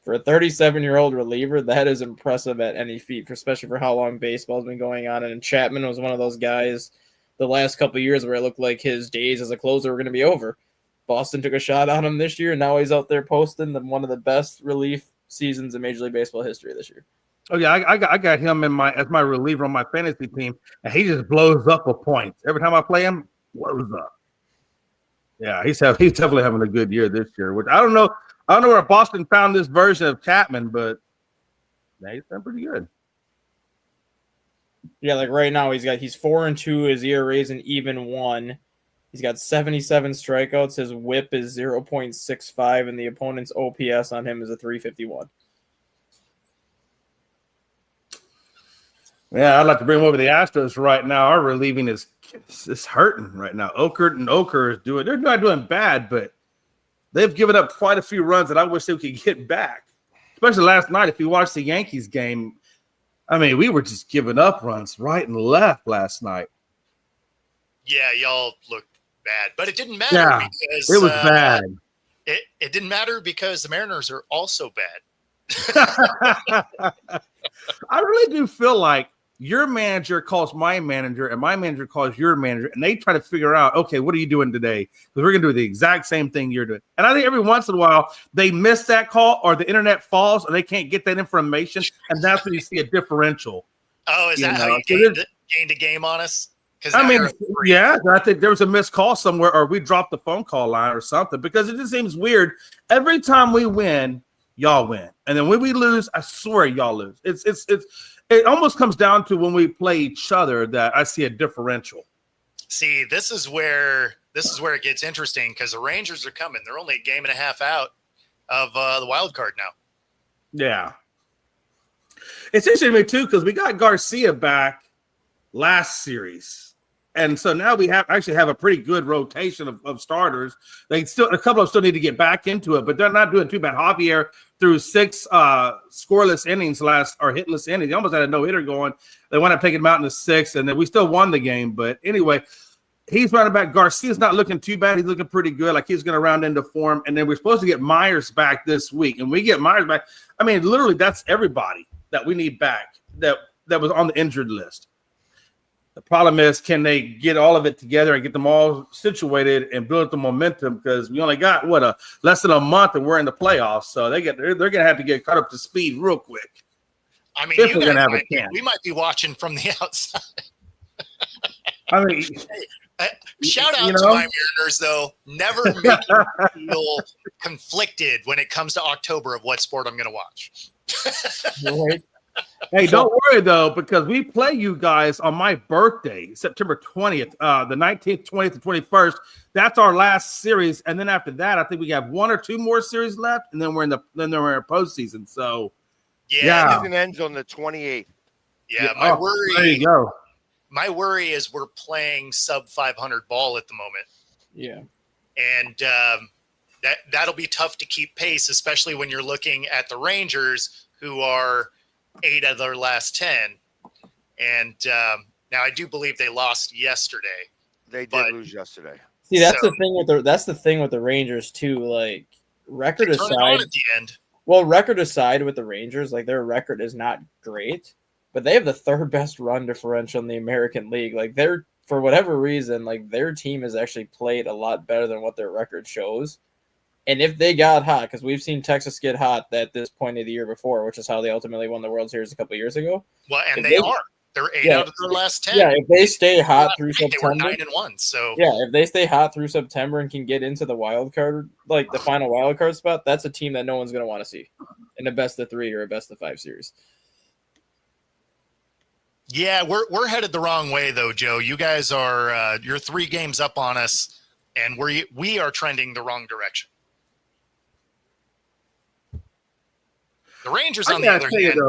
For a 37-year-old reliever, that is impressive at any feat, especially for how long baseball's been going on. And Chapman was one of those guys the last couple of years where it looked like his days as a closer were going to be over. Boston took a shot on him this year, and now he's out there posting one of the best relief seasons in Major League Baseball history this year. Oh yeah, I got him as my reliever on my fantasy team, and he just blows up a point every time I play him. Blows up. Yeah, he's definitely having a good year this year. Which I don't know where Boston found this version of Chapman, but yeah, he's been pretty good. Yeah, like right now he's 4-2. His ERA is an even 1. He's got 77 strikeouts. His WHIP is 0.65, and the opponent's OPS on him is a 351. Yeah, I'd like to bring him over the Astros right now. Our relieving is hurting right now. Oker is they're not doing bad, but they've given up quite a few runs that I wish they could get back. Especially last night, if you watched the Yankees game, I mean, we were just giving up runs right and left last night. Yeah, y'all looked bad, but it didn't matter because it was bad. It didn't matter because the Mariners are also bad. I really do feel like your manager calls my manager and my manager calls your manager, and they try to figure out, okay, what are you doing today? Because we're going to do the exact same thing you're doing. And I think every once in a while they miss that call or the internet falls and they can't get that information, and that's when you see a differential. Oh, is that how you gained a game on us? I mean, yeah, I think there was a missed call somewhere, or we dropped the phone call line or something, because it just seems weird. Every time we win, y'all win, and then when we lose, I swear y'all lose. It almost comes down to when we play each other that I see a differential. See, this is where it gets interesting because the Rangers are coming. They're only a game and a half out of the wild card now. Yeah. It's interesting to me too because we got Garcia back last series, and so now we have a pretty good rotation of starters. A couple of them still need to get back into it, but they're not doing too bad. Javier threw 6 scoreless innings hitless innings. He almost had a no-hitter going. They wound up taking him out in the 6th, and then we still won the game. But anyway, he's running back. Garcia's not looking too bad. He's looking pretty good. Like he's going to round into form. And then we're supposed to get Myers back this week. And we get Myers back. I mean, literally, that's everybody that we need back that was on the injured list. The problem is, can they get all of it together and get them all situated and build the momentum? Because we only got less than a month and we're in the playoffs, so they're going to have to get caught up to speed real quick. I mean, we might be watching from the outside. I mean, shout out to my Mariners, though. Never making me feel conflicted when it comes to October of what sport I'm going to watch. Right. Hey, don't worry, though, because we play you guys on my birthday, September 20th, the 19th, 20th, and 21st. That's our last series. And then after that, I think we have 1 or 2 more series left, and then we're in postseason. So, yeah. The season ends on the 28th. Yeah, worry. There you go. My worry is we're playing sub 500 ball at the moment. Yeah. And that'll be tough to keep pace, especially when you're looking at the Rangers, who are 8 of their last 10. And now I do believe they lost yesterday. They did lose yesterday. See, that's the thing with the Rangers too. Like record aside, at the end. Well, record aside with the Rangers, like their record is not great, but they have the 3rd best run differential in the American League. Like they're, for whatever reason, like their team has actually played a lot better than what their record shows. And if they got hot, because we've seen Texas get hot at this point of the year before, which is how they ultimately won the World Series a couple of years ago. Well, and they are. They're 8 out of their last 10. Yeah, if they stay hot through September. They were 9-1. So yeah, if they stay hot through September and can get into the wild card, like the final wild card spot, that's a team that no one's going to want to see in a best of 3 or a best of 5 series. Yeah, we're headed the wrong way though, Joe. You guys are you're 3 games up on us, and we are trending the wrong direction. The Rangers, on the other hand,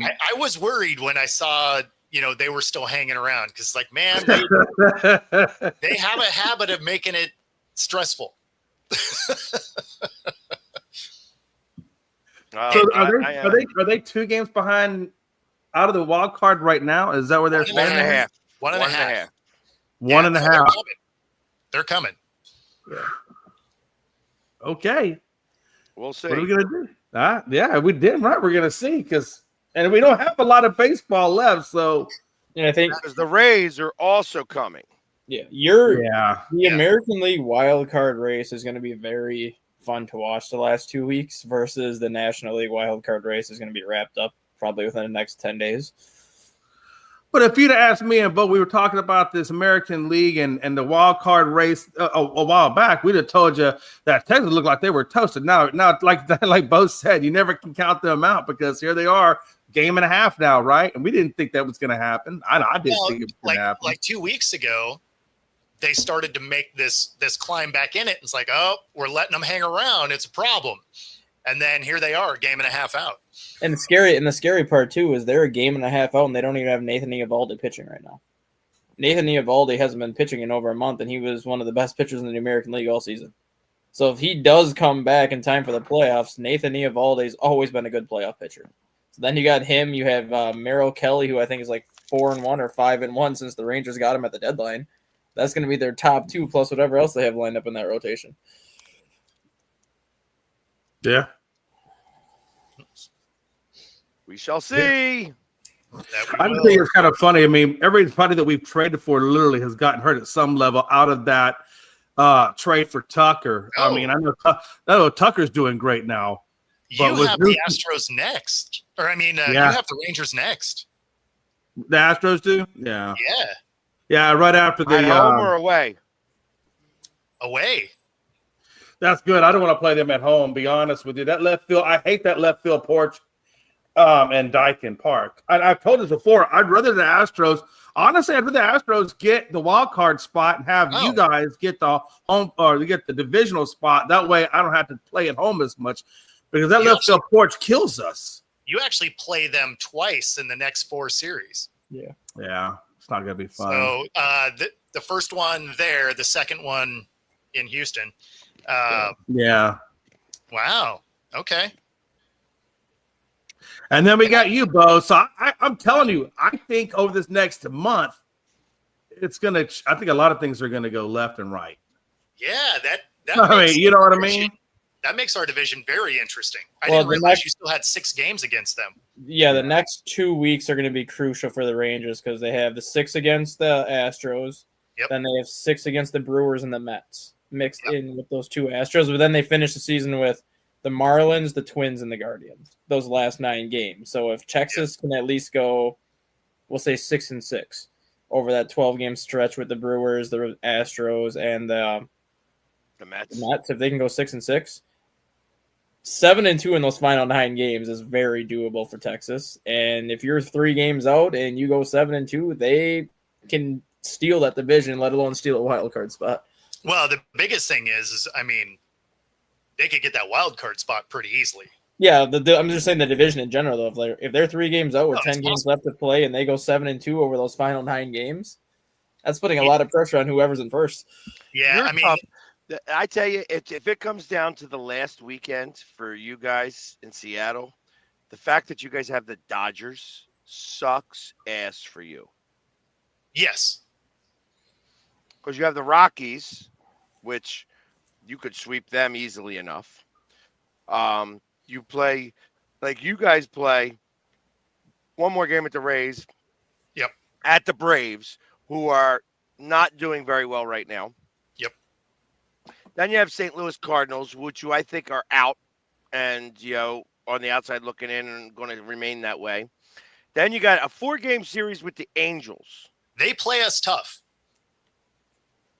I was worried when I saw, they were still hanging around because, like, man, they have a habit of making it stressful. Are they 2 games behind out of the wild card right now? Is that where they're standing? 1.5. 1.5. They're coming. Yeah. Okay. We'll see. What are we gonna do? Yeah, we did right. We're gonna see and we don't have a lot of baseball left, so I think because the Rays are also coming. Yeah, the American League wild card race is going to be very fun to watch the last 2 weeks versus the National League wild card race is going to be wrapped up probably within the next 10 days. But if you'd asked me and Bo, we were talking about this American League and the wild card race a while back, we'd have told you that Texas looked like they were toasted. Now, like Bo said, you never can count them out because here they are, 1.5 games now, right? And we didn't think that was going to happen. I didn't think it was going to happen. Like 2 weeks ago, they started to make this climb back in it. It's like, oh, we're letting them hang around. It's a problem. And then here they are, 1.5 games out. And the scary part too is they're 1.5 games out, and they don't even have Nathan Eovaldi pitching right now. Nathan Eovaldi hasn't been pitching in over a month, and he was one of the best pitchers in the American League all season. So if he does come back in time for the playoffs, Nathan Eovaldi's always been a good playoff pitcher. So then you got him. You have Merrill Kelly, who I think is like 4-1 or 5-1 since the Rangers got him at the deadline. That's going to be their top 2 plus whatever else they have lined up in that rotation. Yeah. We shall see. I think it's kind of funny. I mean, everybody that we've traded for literally has gotten hurt at some level out of that trade for Tucker. Oh. I mean, I know Tucker's doing great now. You have the Astros next. Or, I mean, you have the Rangers next. The Astros do? Yeah. Yeah. Yeah, right after the – At home or away? Away. That's good. I don't want to play them at home, be honest with you. That left field – I hate that left field porch and Daikin Park. I've told this before. I'd rather the Astros – honestly, I'd rather the Astros get the wild card spot and have you guys get the home – or get the divisional spot. That way I don't have to play at home as much because that left field porch kills us. you actually play them twice in the next 4 series. Yeah. Yeah, it's not gonna be fun. So the first one there, the second one in Houston. Yeah. Wow. Okay. And then we got you, Bo. So I'm telling you, I think over this next month, I think a lot of things are gonna go left and right. Yeah, that I mean, you know what I mean? That makes our division very interesting. I Well, didn't realize you still had 6 games against them. Yeah, the next 2 weeks are going to be crucial for the Rangers because they have the 6 against the Astros. Yep. Then they have 6 against the Brewers and the Mets mixed in with those 2 Astros. But then they finish the season with the Marlins, the Twins, and the Guardians. Those last 9 games. So if Texas can at least go, we'll say 6-6 over that 12-game stretch with the Brewers, the Astros, and the Mets, if they can go 6-6. 7-2 in those final 9 games is very doable for Texas. And if you're 3 games out and you go 7-2, they can steal that division, let alone steal a wild card spot. Well, the biggest thing is I mean, they could get that wild card spot pretty easily. Yeah, I'm just saying the division in general, though. If they're 3 games out with 10 games left to play and they go 7-2 over those final 9 games, that's putting a lot of pressure on whoever's in first. Yeah, I mean, tough. I tell you, if it comes down to the last weekend for you guys in Seattle, the fact that you guys have the Dodgers sucks ass for you. Yes. Because you have the Rockies, which you could sweep them easily enough. You play, like you guys play one more game at the Rays. Yep. At the Braves, who are not doing very well right now. Then you have St. Louis Cardinals, which I think are out and, on the outside looking in and going to remain that way. Then you got a 4-game series with the Angels. They play us tough.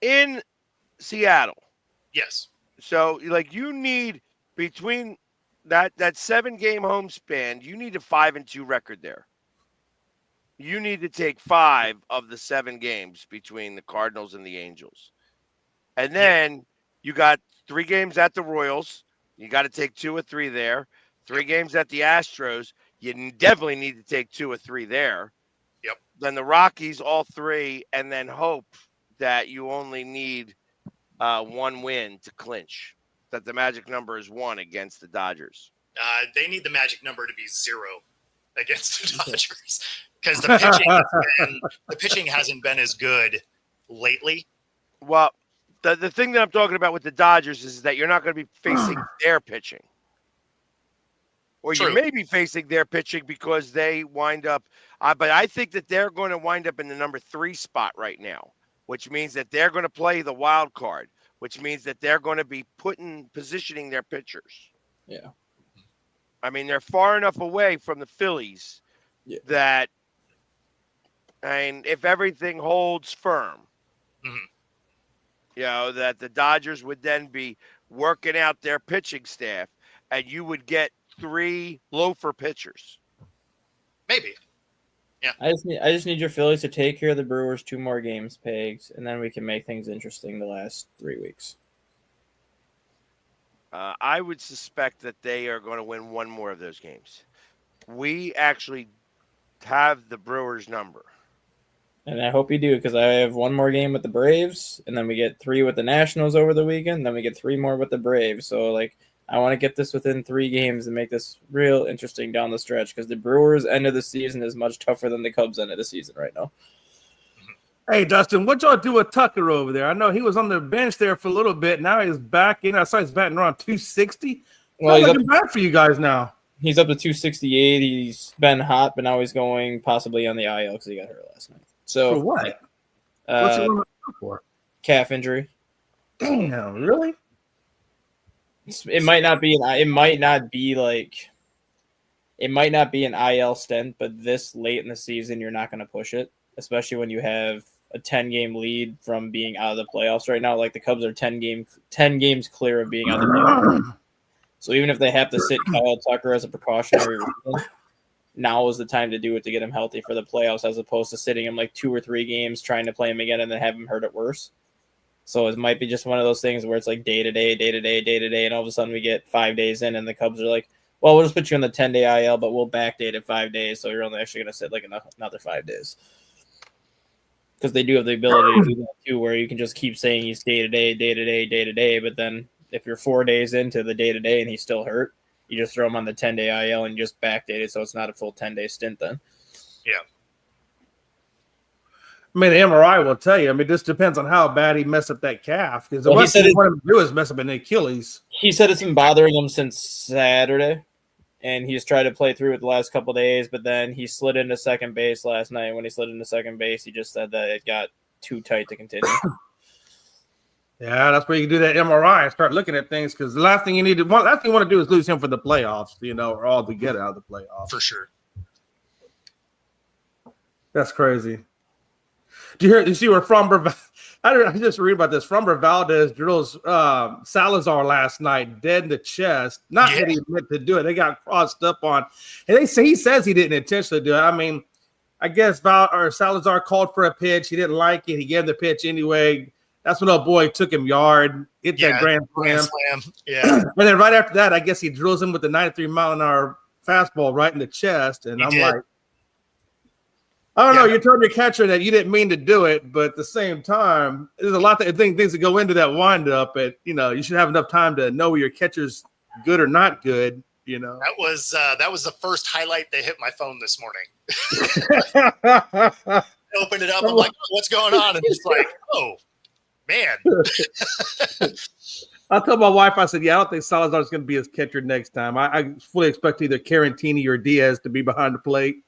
In Seattle. Yes. So, you need between that 7-game home span, you need a 5-2 record there. You need to take 5 of the 7 games between the Cardinals and the Angels. And then you got 3 games at the Royals. You got to take 2 or 3 there. 3 games at the Astros. You definitely need to take 2 or 3 there. Yep. Then the Rockies, all 3, and then hope that you only need 1 win to clinch. That the magic number is 1 against the Dodgers. They need the magic number to be 0 against the Dodgers because the pitching hasn't been as good lately. Well, the thing that I'm talking about with the Dodgers is that you're not going to be facing their pitching. Or True. you may be facing their pitching because they wind up but I think that they're going to wind up in the number 3 spot right now, which means that they're going to play the wild card, which means that they're going to be positioning their pitchers. Yeah. I mean, they're far enough away from the Phillies that, if everything holds firm, that the Dodgers would then be working out their pitching staff, and you would get 3 loafer pitchers. Maybe. Yeah. I just need your Phillies to take care of the Brewers 2 more games, Pegs, and then we can make things interesting the last 3 weeks. I would suspect that they are going to win 1 more of those games. We actually have the Brewers number. And I hope you do, because I have 1 more game with the Braves, and then we get 3 with the Nationals over the weekend, then we get 3 more with the Braves. So, I want to get this within 3 games and make this real interesting down the stretch, because the Brewers' end of the season is much tougher than the Cubs' end of the season right now. Hey, Dustin, what y'all do with Tucker over there? I know he was on the bench there for a little bit. Now he's back in. I saw he's batting around 260. Well, he's looking back for you guys now. He's up to 268. He's been hot, but now he's going possibly on the IL because he got hurt last night. So for what? What's he going for? Calf injury. Damn, really? It might not be an IL stint, but this late in the season, you're not going to push it, especially when you have a 10-game lead from being out of the playoffs right now. Like the Cubs are 10 games clear of being out of the playoffs. So even if they have to sit Kyle Tucker as a precautionary reason, now is the time to do it to get him healthy for the playoffs, as opposed to sitting him 2 or 3 games, trying to play him again and then have him hurt it worse. So it might be just one of those things where it's day to day, and all of a sudden we get 5 days in and the Cubs are Well, we'll just put you on the 10-day IL, but we'll backdate it 5 days, so you're only actually going to sit like another 5 days. Because they do have the ability to do that too, where you can just keep saying he's day-to-day, day-to-day, day-to-day, but then if you're 4 days into the day-to-day and he's still hurt, you just throw him on the 10-day IL and just backdate it, so it's not a full 10-day stint then. Yeah. I mean, the MRI will tell you. I mean, this depends on how bad he messed up that calf. Because what he wanted to do is mess up an Achilles. He said it's been bothering him since Saturday, and he's tried to play through it the last couple of days, but then he slid into second base last night. When he slid into second base, he just said that it got too tight to continue. Yeah, that's where you can do that MRI and start looking at things, because the last thing you want to do is lose him for the playoffs, or all to get out of the playoffs. For sure. That's crazy. You see where Framber? I just read about this. Framber Valdez drills Salazar last night dead in the chest. Not that he meant to do it. They got crossed up on, and he says he didn't intentionally do it. I mean, I guess Salazar called for a pitch. He didn't like it. He gave the pitch anyway. That's when old boy took him yard, hit that grand slam. Yeah. And then right after that, I guess he drills him with the 93-mile-an-hour fastball right in the chest. And I'm like, I don't know. You're telling your catcher that you didn't mean to do it, but at the same time, there's a lot of things that go into that windup. You should have enough time to know your catcher's good or not good. That was the first highlight that hit my phone this morning. I opened it up. I'm like, what's going on? And it's like, oh man. I told my wife, I said, I don't think Salazar's going to be his catcher next time. I fully expect either Carantini or Diaz to be behind the plate.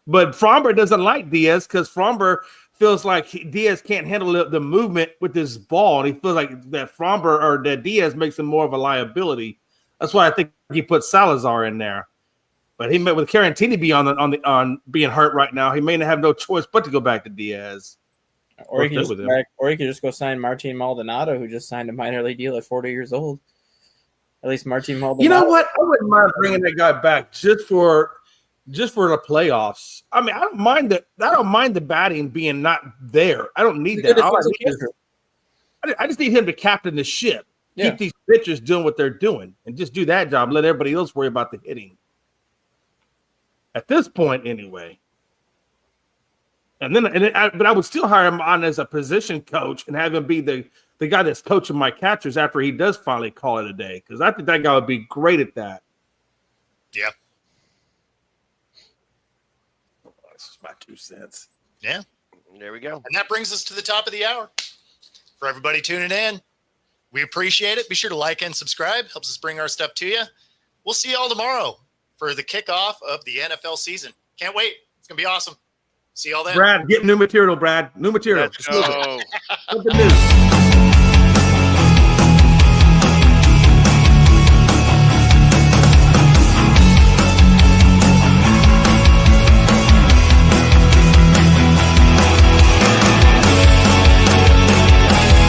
But Framber doesn't like Diaz because Framber feels like Diaz can't handle the movement with his ball. And he feels like that Framber or that Diaz makes him more of a liability. That's why I think he put Salazar in there. But he met with Carantini on being hurt right now. He may not have no choice but to go back to Diaz. Or he could just go sign Martin Maldonado, who just signed a minor league deal at 40 years old. At least Martin Maldonado. You know what? I wouldn't mind bringing that guy back just for the playoffs. I mean, I don't mind the batting being not there. I don't need that. I just need him to captain the ship. Keep these pitchers doing what they're doing and just do that job. Let everybody else worry about the hitting. At this point, anyway. But I would still hire him on as a position coach and have him be the guy that's coaching my catchers after he does finally call it a day. Because I think that guy would be great at that. Yeah. This is my 2 cents. Yeah. There we go. And that brings us to the top of the hour. For everybody tuning in, we appreciate it. Be sure to like and subscribe. Helps us bring our stuff to you. We'll see you all tomorrow for the kickoff of the NFL season. Can't wait. It's going to be awesome. See y'all then. Brad, get new material, Brad. New material. Let's go. Something new.